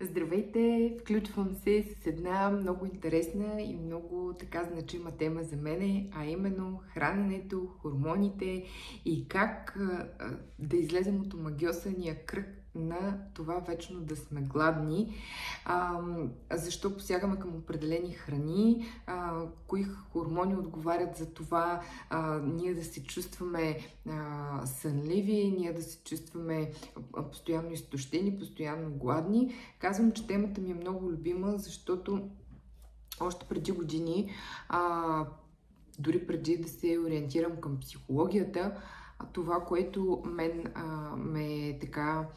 Здравейте! Включвам се с една много интересна и много така значима тема за мене, а именно храненето, хормоните и как да излезем от омагьосания кръг на това вечно да сме гладни. Защо посягаме към определени храни, кои хормони отговарят за това ние да се чувстваме сънливи, ние да се чувстваме постоянно изтощени, постоянно гладни. Казвам, че темата ми е много любима, защото още преди години, дори преди да се ориентирам към психологията, това, което ме така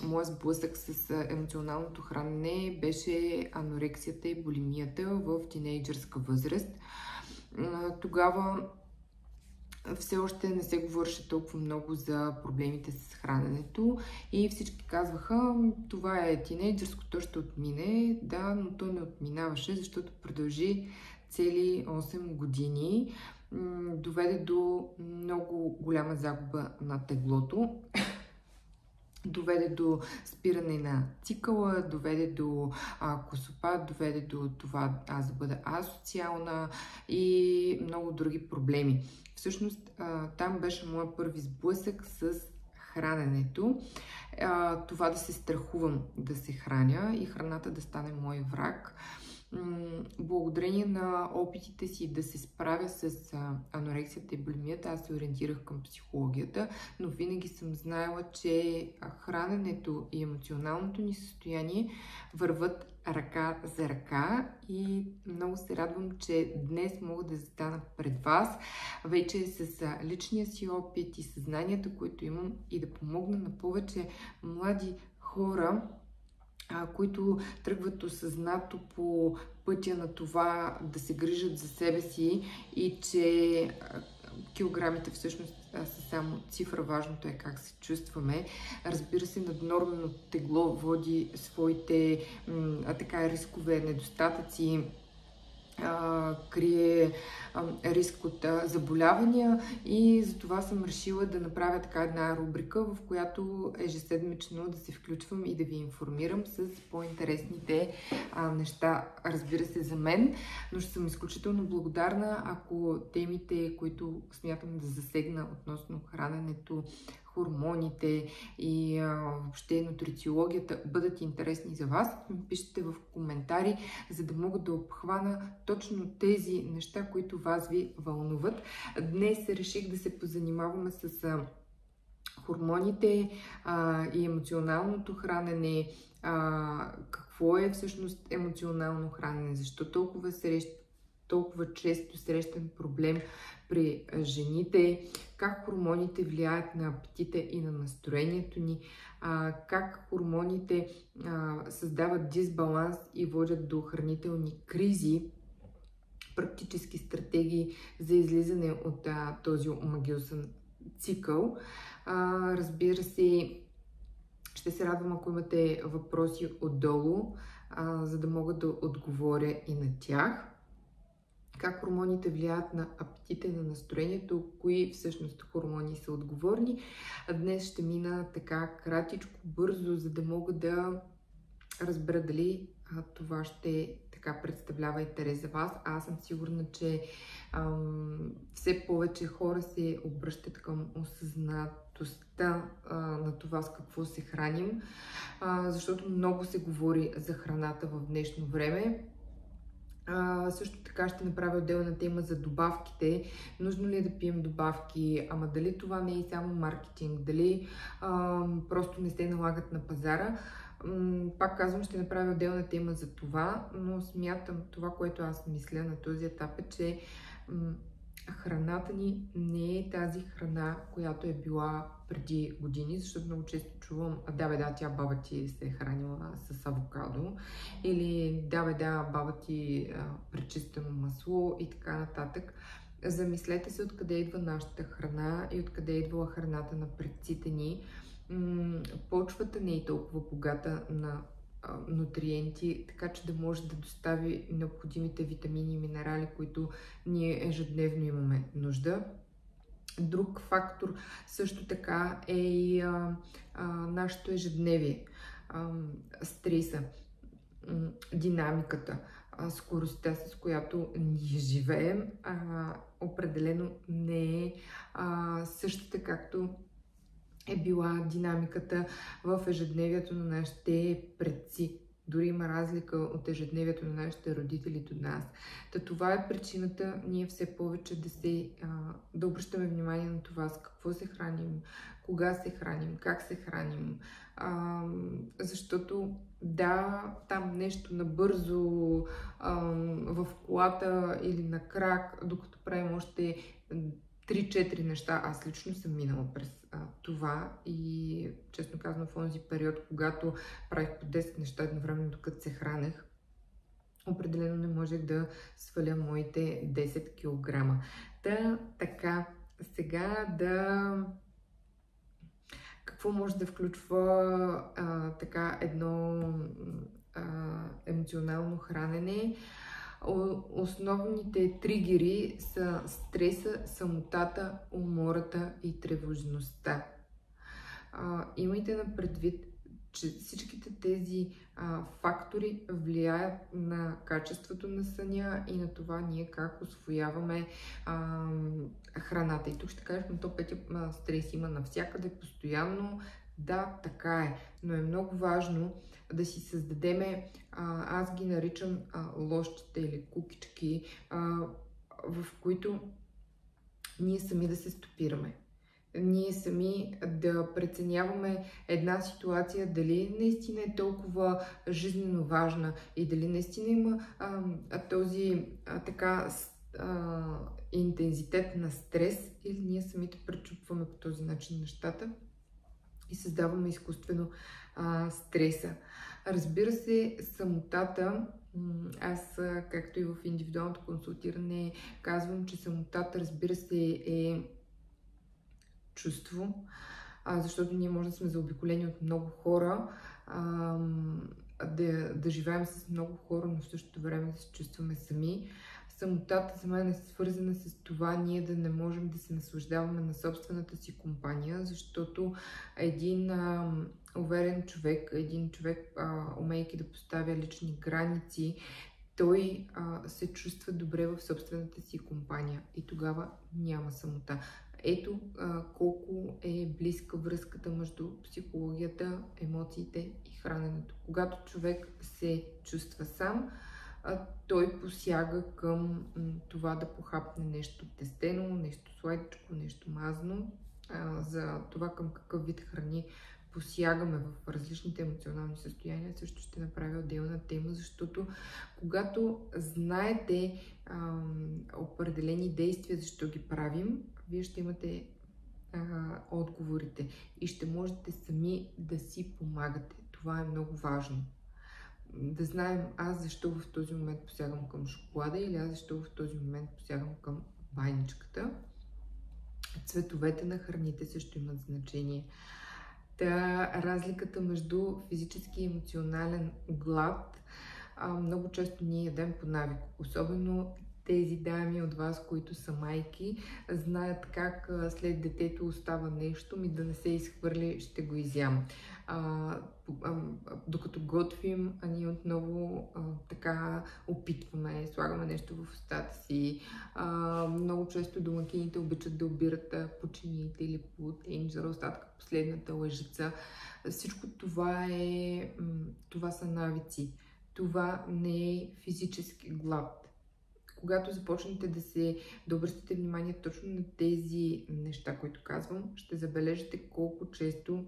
моят сблъсък с емоционалното хранене беше анорексията и булимията в тинейджърска възраст. Тогава все още не се говореше толкова много за проблемите с храненето и всички казваха, това е тинейджърско, то ще отмине. Да, но то не отминаваше, защото продължи цели 8 години. Доведе до много голяма загуба на теглото. Доведе до спиране на цикъла, доведе до косопад, доведе до това аз да бъда асоциална и много други проблеми. Всъщност там беше моят първи сблъсък с храненето. Това да се страхувам да се храня и храната да стане мой враг. Благодарение на опитите си да се справя с анорексията и булимията, аз се ориентирах към психологията, но винаги съм знаела, че храненето и емоционалното ни състояние върват ръка за ръка и много се радвам, че днес мога да застана пред вас вече с личния си опит и съзнанията, които имам, и да помогна на повече млади хора, които тръгват осъзнато по пътя на това да се грижат за себе си и че килограмите всъщност са само цифра, важното е как се чувстваме. Разбира се, наднормено тегло води своите рискове, недостатъци, крие риск от заболявания и затова съм решила да направя така една рубрика, в която ежеседмично да се включвам и да ви информирам с по-интересните неща, разбира се, за мен, но ще съм изключително благодарна, ако темите, които смятам да засегна относно храненето, хормоните и въобще нутрициологията бъдат интересни за вас, пишете в коментари, за да мога да обхвана точно тези неща, които вас ви вълнуват. Днес реших да се позанимаваме с хормоните и емоционалното хранене. Какво е всъщност емоционално хранене? Защо толкова често срещан проблем при жените, как хормоните влияят на апетита и на настроението ни, как хормоните създават дисбаланс и водят до хранителни кризи, практически стратегии за излизане от този омагьосан цикъл. Разбира се, ще се радвам, ако имате въпроси отдолу, за да мога да отговоря и на тях. Как хормоните влияят на апетита и на настроението, кои всъщност хормони са отговорни. Днес ще мина така кратичко, бързо, за да мога да разбера дали това ще така представлява интерес за вас. Аз съм сигурна, че все повече хора се обръщат към осъзнатостта на това с какво се храним, защото много се говори за храната в днешно време. Също така ще направя отделна тема за добавките. Нужно ли е да пием добавки? Ама дали това не е само маркетинг? Дали просто не се налагат на пазара? Пак казвам, ще направя отделна тема за това, но смятам това, което аз мисля на този етап е, че храната ни не е тази храна, която е била преди години, защото много често чувам, тя баба ти се е хранила с авокадо, или баба ти пречистено масло и така нататък. Замислете се откъде идва нашата храна и откъде е идвала храната на предците ни. Почвата не е толкова богата на нутриенти, така че да може да достави необходимите витамини и минерали, които ние ежедневно имаме нужда. Друг фактор също така е и нашето ежедневие. стреса, динамиката, скоростта, с която ние живеем, определено не е същата, както е била динамиката в ежедневието на нашите предци. Дори има разлика от ежедневието на нашите родители до нас. Това е причината ние все повече да обръщаме внимание на това с какво се храним, кога се храним, как се храним. Защото да, там нещо набързо в колата или на крак, докато правим още 3-4 неща. Аз лично съм минала през това и честно казвам в този период, когато правих по 10 неща едновременно, докато се хранех, определено не можех да сваля моите 10 кг. Така, сега какво може да включва така едно емоционално хранене? Основните тригери са стреса, самотата, умората и тревожността. Имайте на предвид, че всичките тези фактори влияят на качеството на съня и на това ние как усвояваме храната. И тук ще кажеш, но то Петя, стрес има навсякъде, постоянно. Да, така е, но е много важно да си създадеме, аз ги наричам лощите или кукички, в които ние сами да се стопираме. Ние сами да преценяваме една ситуация, дали наистина е толкова жизненно важна и дали наистина има този интензитет на стрес, или ние самите пречупваме по този начин нещата и създаваме изкуствено стреса. Разбира се, самотата, аз, както и в индивидуалното консултиране, казвам, че самотата, разбира се, е чувство, защото ние може да сме заобиколени от много хора, да живеем с много хора, но в същото време да се чувстваме сами. Самотата за мен е свързана с това ние да не можем да се наслаждаваме на собствената си компания, защото един уверен човек, умейки да поставя лични граници, той се чувства добре в собствената си компания и тогава няма самота. Ето колко е близка връзката между психологията, емоциите и храненето. Когато човек се чувства сам, той посяга към това да похапне нещо тестено, нещо сладичко, нещо мазно. За това към какъв вид храни посягаме в различните емоционални състояния, също ще направя отделна тема, защото когато знаете определени действия, защо ги правим, вие ще имате отговорите и ще можете сами да си помагате. Това е много важно. Да знаем аз защо в този момент посягам към шоколада или аз защо в този момент посягам към баничката. Цветовете на храните също имат значение. Разликата между физически и емоционален глад. Много често ние ядем по навик. Особено тези дами от вас, които са майки, знаят как след детето остава нещо, да не се изхвърли, ще го изям. Докато готвим, ние отново опитваме, слагаме нещо в устата си. Много често домакините обичат да обират почините или полутейн за остатъка, последната лъжица. Всичко това са навици. Това не е физически глад. Когато започнете да обръщате внимание точно на тези неща, които казвам, ще забележите колко често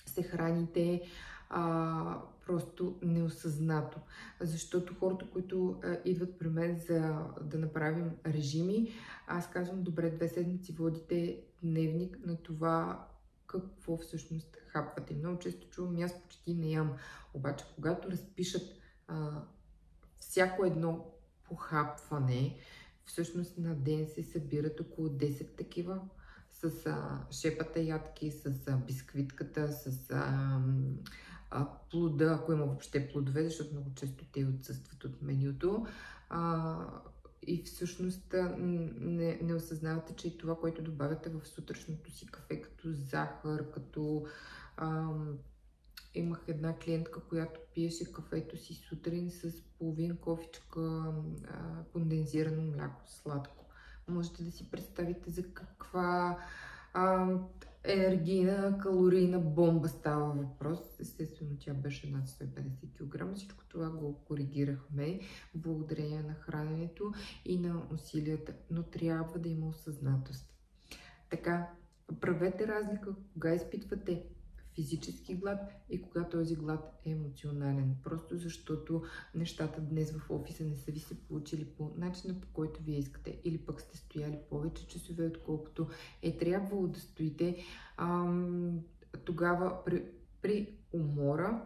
се храните просто неосъзнато. Защото хората, които идват при мен за да направим режими, аз казвам, добре, 2 седмици водите дневник на това какво всъщност хапвате. Много често чувам, аз почти не ям. Обаче, когато разпишат всяко едно похапване, всъщност на ден се събират около 10 такива с шепата ядки, с бисквитката, с плода, ако има въобще плодове, защото много често те отсъстват от менюто. И всъщност не осъзнавате, че и това, което добавяте в сутрешното си кафе, като захар, като Имах една клиентка, която пиеше кафето си сутрин с половин кофичка кондензирано мляко, сладко. Можете да си представите за каква енергийна, калорийна бомба става въпрос. Естествено, тя беше над 150 кг. Всичко това го коригирахме благодарение на храненето и на усилията, но трябва да има осъзнатост. Така, правете разлика кога изпитвате физически глад и кога този глад е емоционален. Просто защото нещата днес в офиса не са ви се получили по начина, по който вие искате, или пък сте стояли повече часове, отколкото е трябвало да стоите. Тогава при умора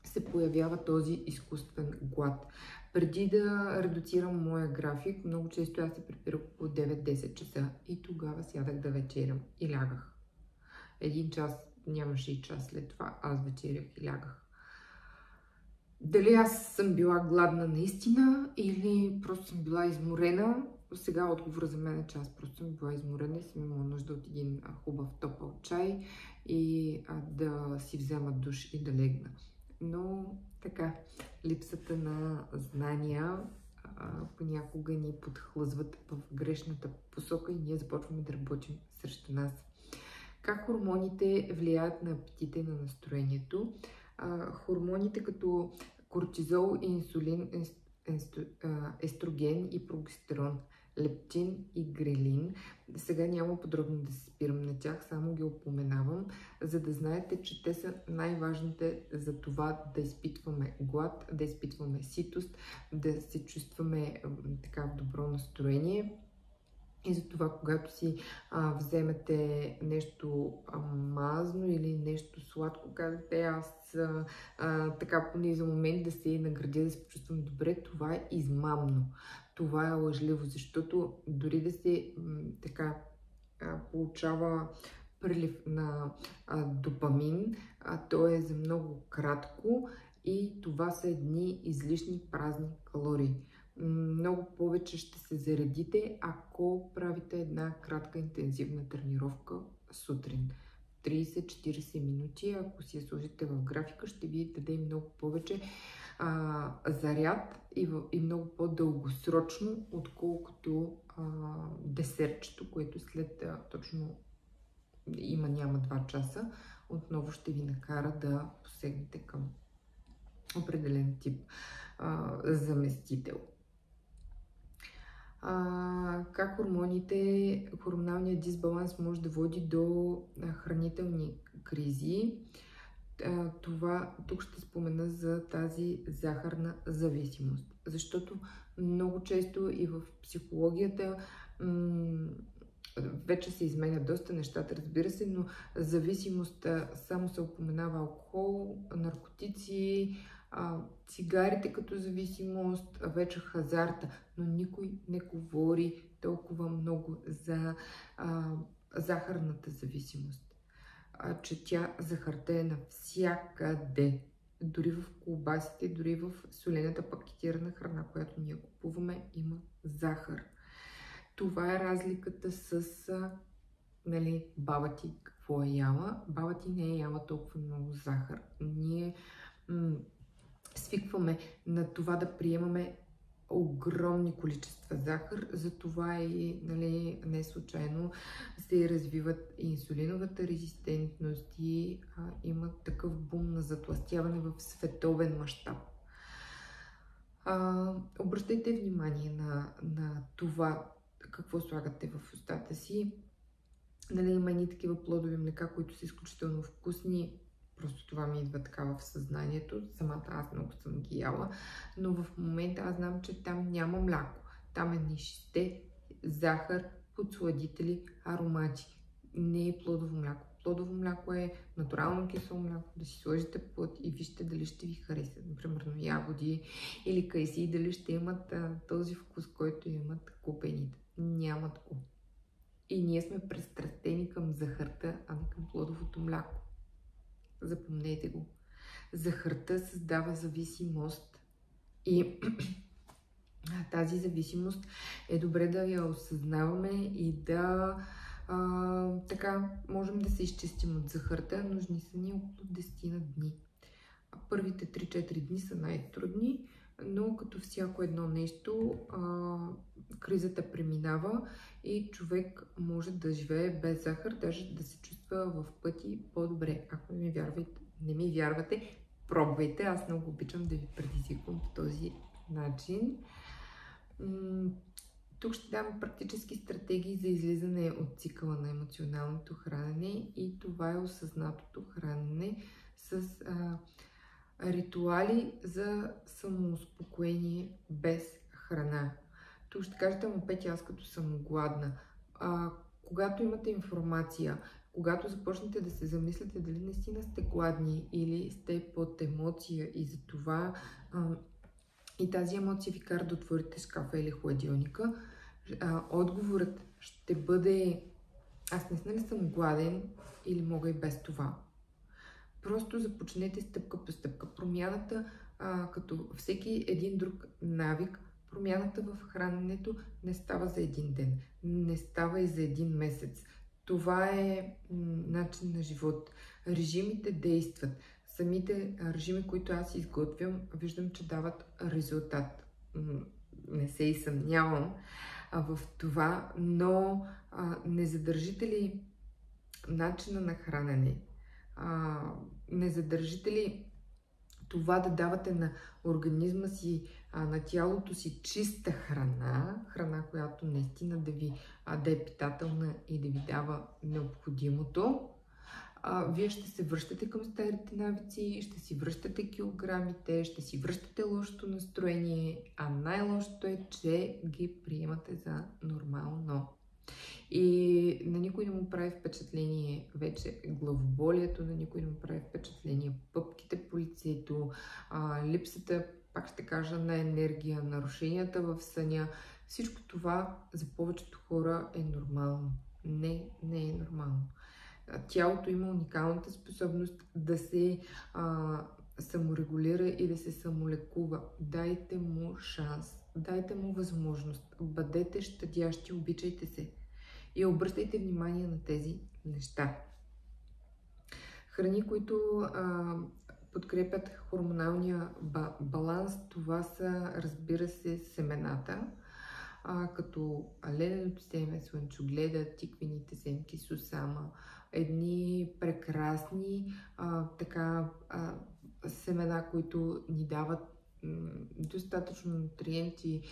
се появява този изкуствен глад. Преди да редуцирам моя график, много често аз се прибирах по 9-10 часа и тогава сядах да вечерям и лягах. Един час, нямаше и час след това, аз вечерях и лягах. Дали аз съм била гладна наистина или просто съм била изморена? Сега отговор за мен е, че аз просто съм била изморена и съм имала нужда от един хубав топъл чай и да си взема душ и да легна. Но така, липсата на знания понякога ни подхлъзват в грешната посока и ние започваме да работим срещу нас. Как хормоните влияят на апетита и на настроението? Хормоните като кортизол, инсулин, естроген и прогестерон, лептин и грелин. Сега няма подробно да се спирам на тях, само ги упоменавам, за да знаете, че те са най-важните за това да изпитваме глад, да изпитваме ситост, да се чувстваме така в добро настроение. И затова, когато си вземете нещо мазно или нещо сладко, казвате, аз така поне за момент да се наградя, да се почувствам добре, това е измамно. Това е лъжливо, защото дори да се така получава прилив на допамин, то е за много кратко и това са едни излишни празни калории. Много повече ще се заредите, ако правите една кратка интензивна тренировка сутрин. 30-40 минути, ако си я сложите в графика, ще ви даде много повече заряд и много по-дългосрочно, отколкото десертчето, което след точно няма 2 часа, отново ще ви накара да посегнете към определен тип заместител. Как хормоналният дисбаланс може да води до хранителни кризи. Тук ще спомена за тази захарна зависимост, защото много често и в психологията вече се изменят доста нещата, разбира се, но зависимост само се упоменава алкохол, наркотици, цигарите като зависимост, вече хазарта, но никой не говори толкова много за захарната зависимост. Че захарта е навсякъде. Дори в колбасите, дори в солената пакетирана храна, която ние купуваме, има захар. Това е разликата с баба ти какво е яла. Баба ти не е яла толкова много захар. Ние свикваме на това да приемаме огромни количества захар, затова и не случайно се развиват и инсулиновата резистентност и има такъв бум на затлъстяване в световен мащаб. Обръщайте внимание на това какво слагате в устата си. Има и такива плодови млека, които са изключително вкусни. Просто това ми идва така в съзнанието. Самата аз много съм ги яла. Но в момента аз знам, че там няма мляко. Там е нишесте, захар, подсладители, аромати. Не е плодово мляко. Плодово мляко е натурално кисело мляко. Да си сложите плод и вижте дали ще ви хареса. Например, ягоди или кайси, дали ще имат този вкус, който имат купените. Нямат го. И ние сме пристрастени към захарта, а не към плодовото мляко. Запомнете го. Захарта създава зависимост и тази зависимост е добре да я осъзнаваме и да Така, можем да се изчистим от захарта. Нужни са ни около 10 дни. Първите 3-4 дни са най-трудни, но като всяко едно нещо, кризата преминава и човек може да живее без захар, даже да се чувства в пъти по-добре. Ако не ми вярвате, пробвайте. Аз много обичам да ви предизвиквам по този начин. Тук ще дам практически стратегии за излизане от цикъла на емоционалното хранене и това е осъзнатото хранене с ритуали за самоуспокоение без храна. Тук ще кажете, Петя, аз като съм гладна. Когато имате информация, когато започнете да се замисляте дали наистина сте гладни или сте под емоция и за това и тази емоция ви кара да отворите шкафа или хладилника, отговорът ще бъде: аз наистина ли съм гладен или мога и без това? Просто започнете стъпка по стъпка. Промяната, като всеки един друг навик, промяната в храненето не става за един ден, не става и за един месец. Това е начин на живот. Режимите действат. Самите режими, които аз изготвям, виждам, че дават резултат. Не се и съмнявам в това, но не задържите ли начина на хранене? Не задържите ли това да давате на организма си, на тялото си чиста храна, която наистина да е питателна и да ви дава необходимото? Вие ще се връщате към старите навици, ще си връщате килограмите, ще си връщате лошото настроение, а най-лошото е, че ги приемате за нормално. И на никой не му прави впечатление вече главоболието, на никой не му прави впечатление пъпките по лицето, липсата, пак ще кажа, на енергия, нарушенията в съня. Всичко това за повечето хора е нормално. Не е нормално. Тялото има уникалната способност да се саморегулира и да се самолекува. Дайте му шанс, дайте му възможност. Бъдете щадящи, обичайте се и обръщайте внимание на тези неща. Храни, които подкрепят хормоналния баланс, това са, разбира се, семената, като леденото семе, слънчогледа, тиквените семки, сусама, едни прекрасни семена, които ни дават достатъчно нутриенти,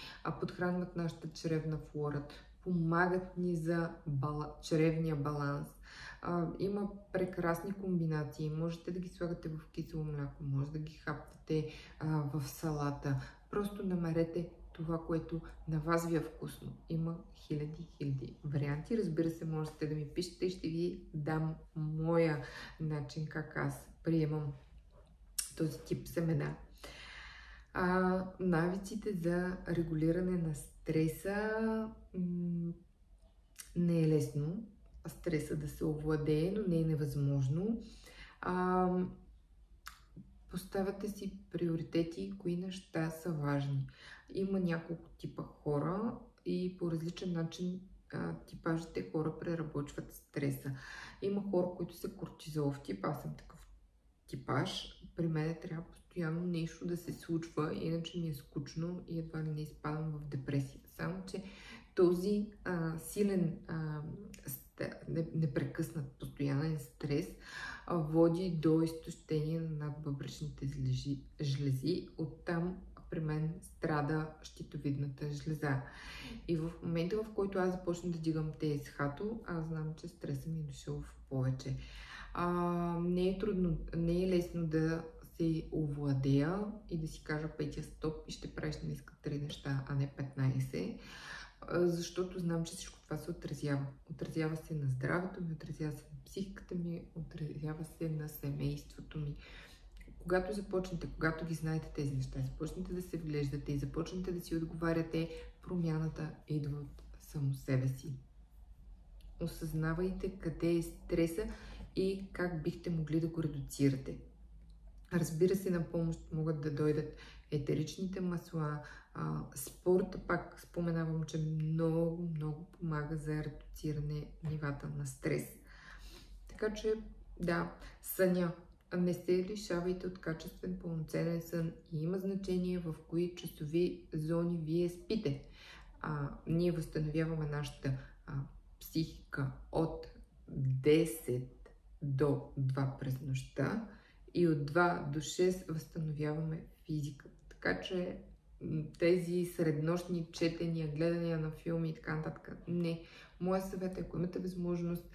подхранват нашата чревна флора, помагат ни за чревния баланс. Има прекрасни комбинации. Можете да ги слагате в кисело мляко, може да ги хапвате в салата. Просто намерете това, което на вас ви е вкусно. Има хиляди варианти. Разбира се, можете да ми пишете и ще ви дам моя начин, как аз приемам този тип семена. Навиците за регулиране на стреса не е лесно. Стреса да се овладее, но не е невъзможно. Поставяте си приоритети, кои неща са важни. Има няколко типа хора и по различен начин типажите хора преработват стреса. Има хора, които са кортизолов тип, аз съм такъв типаж. При мен трябва постоянно нещо да се случва, иначе ми е скучно и едва ли не изпадам в депресия. Само че този силен, непрекъснат, постоянен стрес води до изтощение на надбъбречните жлези. Оттам при мен страда щитовидната жлеза. И в момента, в който аз започна да дигам ТСХ-то, аз знам, че стресът ми е дошъл в повече. Не е трудно, не е лесно да се овладея и да си кажа: Петя, стоп, и ще правиш днес 3 неща, а не 15. Защото знам, че всичко това се отразява. Отразява се на здравето ми, отразява се на психиката ми, отразява се на семейството ми. Когато започнете, когато ги знаете тези неща, започнете да се вглеждате и започнете да си отговаряте, промяната идва от само себе си. Осъзнавайте къде е стреса и как бихте могли да го редуцирате. Разбира се, на помощ могат да дойдат етеричните масла. Спорта, пак споменавам, че много помага за редуциране нивата на стрес. Така че, да, съня. Не се лишавайте от качествен пълноценен сън и има значение в кои часови зони вие спите. Ние възстановяваме нашата психика от 10 до 2 през нощта и от 2 до 6 възстановяваме физиката. Така че тези среднощни четения, гледания на филми и така нататък, не. Моя съвет е, ако имате възможност,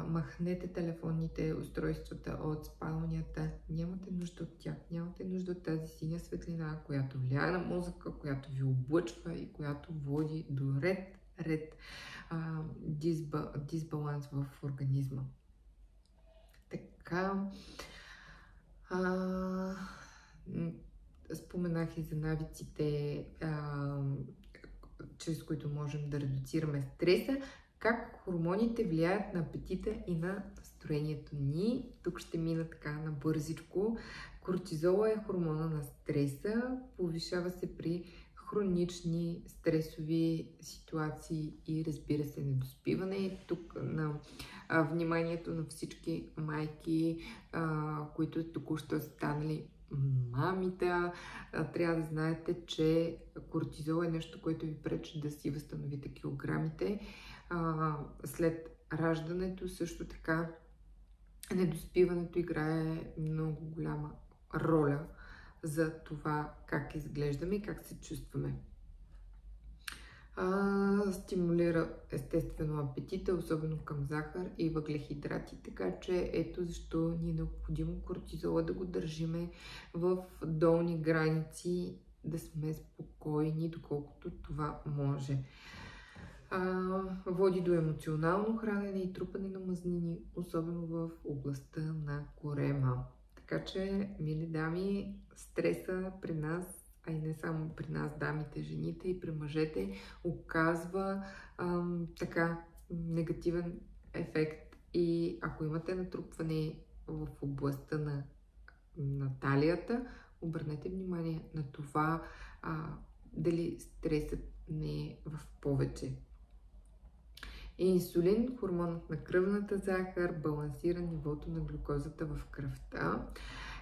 махнете телефонните устройствата от спалнята. Нямате нужда от тях. Нямате нужда от тази синя светлина, която влияе на мозъка, която ви облъчва и която води до ред дисбаланс в организма. Така, споменах и за навиците, чрез които можем да редуцираме стреса, как хормоните влияят на апетита и на настроението ни. Тук ще мина така набързичко. Кортизола е хормона на стреса, повишава се при хронични стресови ситуации и, разбира се, недоспиване. Тук на вниманието на всички майки, които току-що са станали мамита, трябва да знаете, че кортизол е нещо, което ви пречи да си възстановите килограмите. След раждането също така недоспиването играе много голяма роля за това как изглеждаме и как се чувстваме. Стимулира естествено апетита, особено към захар и въглехидрати, така че ето защо ни е необходимо кортизола да го държиме в долни граници, да сме спокойни, доколкото това може. Води до емоционално хранене и трупане на мазнини, особено в областта на корема. Така че, мили дами, стреса при нас, а и не само при нас, дамите, жените и при мъжете, оказва негативен ефект. И ако имате натрупване в областта на талията, обърнете внимание на това дали стресът не е в повече. Инсулин, хормонът на кръвната захар, балансира нивото на глюкозата в кръвта.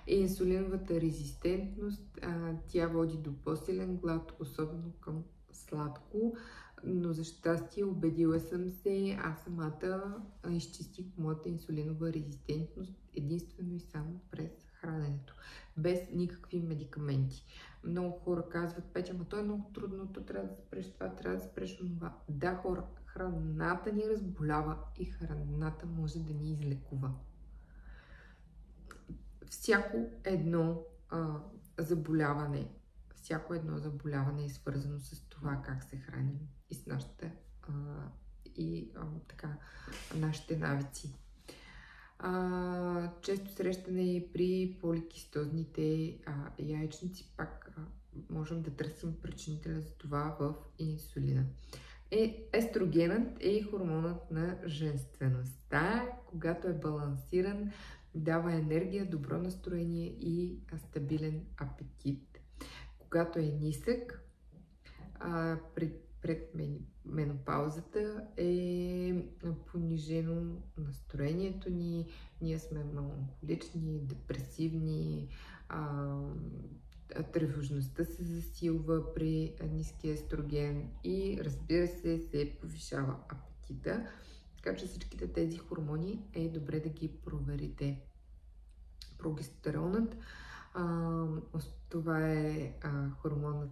Инсулиновата резистентност, тя води до по-силен глад, особено към сладко, но за щастие убедила съм се, аз самата изчистих моята инсулинова резистентност единствено и само през храненето, без никакви медикаменти. Много хора казват: Петя, ама то е много трудно, то трябва да спреш това, трябва да спреш онова. Да, хора, храната ни разболява и храната може да ни излекува. Всяко едно заболяване е свързано с това как се храним и с нашите навици. Често срещане и при поликистозните яйчници, пак можем да търсим причинителя за това в инсулина. Естрогенът е хормонът на женствеността. Когато е балансиран, дава енергия, добро настроение и стабилен апетит. Когато е нисък, пред менопаузата е понижено настроението ни, ние сме меланхолични, депресивни, тревожността се засилва при ниския естроген и, разбира се повишава апетита. Така че всичките тези хормони е добре да ги проверите. Прогестеронът, това е хормонът,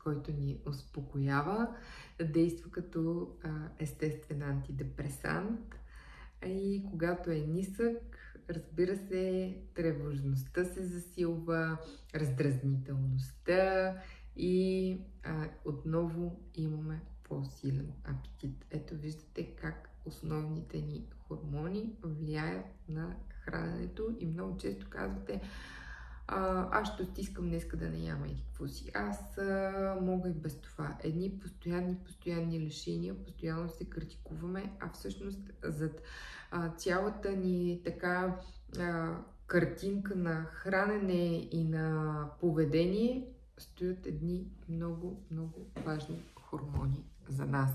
който ни успокоява, действа като естествен антидепресант и когато е нисък, разбира се, тревожността се засилва, раздразнителността и отново имаме по-силен апетит. Ето виждате как основните ни хормони влияят на храненето и много често казвате: аз ще стискам днеска да не яма и какво си. Аз мога и без това. Едни постоянни лишения, постоянно се критикуваме, а всъщност зад цялата ни така картинка на хранене и на поведение стоят едни много, много важни хормони за нас.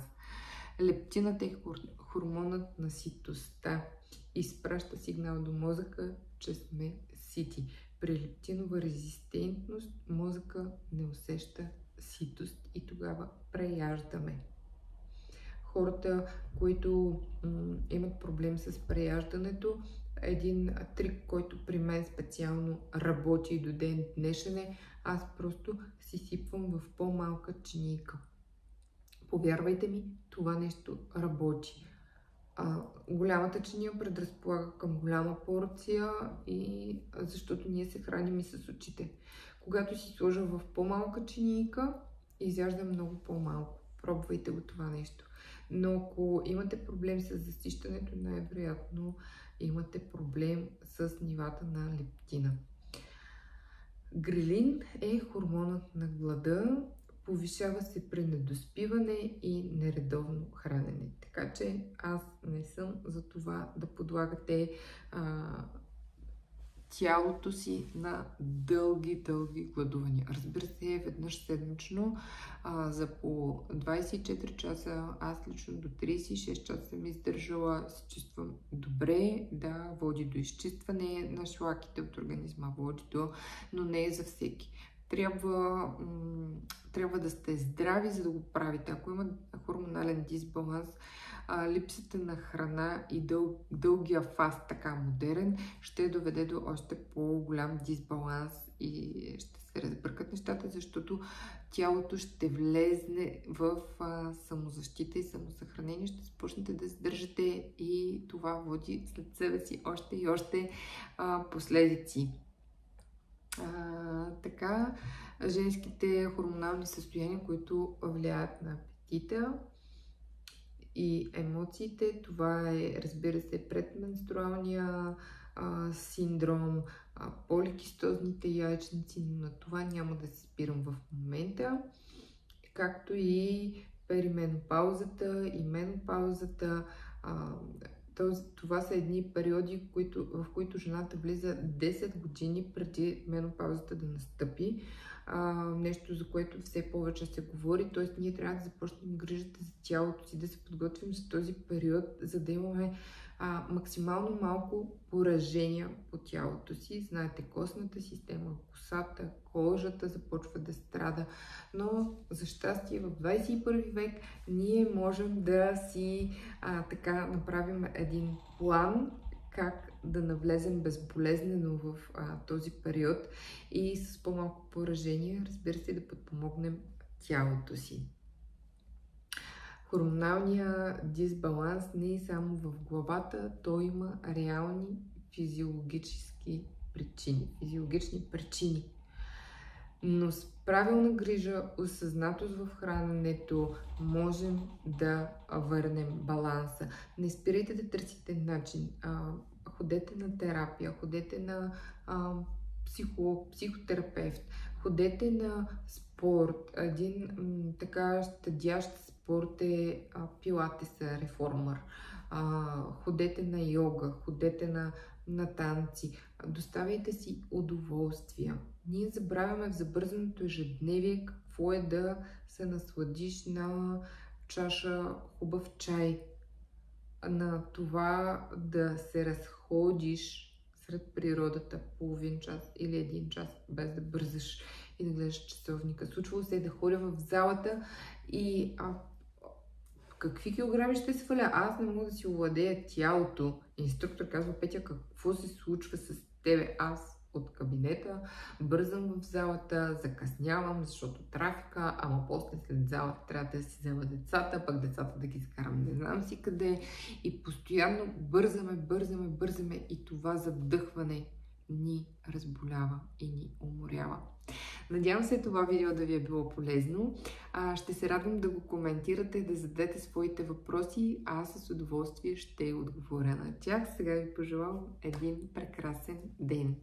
Лептинът е хормонът на ситостта. Изпраща сигнал до мозъка, че сме сити. При лептинова резистентност мозъка не усеща ситост и тогава преяждаме. Хората, които имат проблем с преяждането, един трик, който при мен специално работи и до ден днешен е, аз просто си сипвам в по-малка чинийка. Повярвайте ми, това нещо работи. Голямата чиния предразполага към голяма порция, и защото ние се храним и с очите. Когато си сложа в по-малка чинийка, изяждам много по-малко. Пробвайте го това нещо. Но ако имате проблем с засищането, най-вероятно имате проблем с нивата на лептина. Грелин е хормонът на глада. Повишава се при недоспиване и нередовно хранене. Така че аз не съм за това да подлагате тялото си на дълги гладувания. Разбира се, веднъж седмично за по 24 часа, аз лично до 36 часа съм издържала, се чувствам добре, да, води до изчистване на шлаките от организма, води до, но не е за всеки. Трябва да сте здрави, за да го правите. Ако има хормонален дисбаланс, липсата на храна и дългия фаст, така модерен, ще доведе до още по-голям дисбаланс и ще се разбъркат нещата, защото тялото ще влезне в самозащита и самосъхранение, ще започнете да издържате и това води след себе си още и още последици. Така, женските хормонални състояния, които влияят на апетита и емоциите, това е, разбира се, предменструалния синдром, поликистозните яйчници, но на това няма да се спирам в момента, както и перименопаузата и менопаузата. Това са едни периоди, в които жената влиза 10 години преди менопаузата да настъпи. Нещо, за което все повече се говори. Т.е. ние трябва да започнем грижата за тялото си, да се подготвим за този период, за да имаме максимално малко поражения по тялото си. Знаете, костната система, косата, кожата започва да страда. Но за щастие в 21 век ние можем да си така направим един план как да навлезем безболезнено в този период и с по-малко поражение, разбира се, да подпомогнем тялото си. Хормоналният дисбаланс не е само в главата, той има реални физиологични причини. Но с правилна грижа, осъзнатост в храненето, можем да върнем баланса. Не спирайте да търсите начин. Ходете на терапия, ходете на психолог, психотерапевт, ходете на спорт. Един така щадящ спорт е пилатеса, реформър. Ходете на йога, ходете на танци. Доставяйте си удоволствия. Ние забравяме в забързаното ежедневие какво е да се насладиш на чаша хубав чай, на това да се разходиш сред природата половин час или един час, без да бързаш и да гледаш часовника. Случвало се да ходя в залата и какви килограми ще сваля? Аз не мога да си овладея тялото. Инструктор казва: Петя, какво се случва с тебе? Аз от кабинета бързам в залата, закъснявам, защото трафика, ама после след залата трябва да си взема децата, пък децата да ги скарам не знам си къде. И постоянно бързаме и това завдъхване ни разболява и ни уморява. Надявам се това видео да ви е било полезно. Ще се радвам да го коментирате, да зададете своите въпроси, а аз с удоволствие ще отговоря на тях. Сега ви пожелавам един прекрасен ден.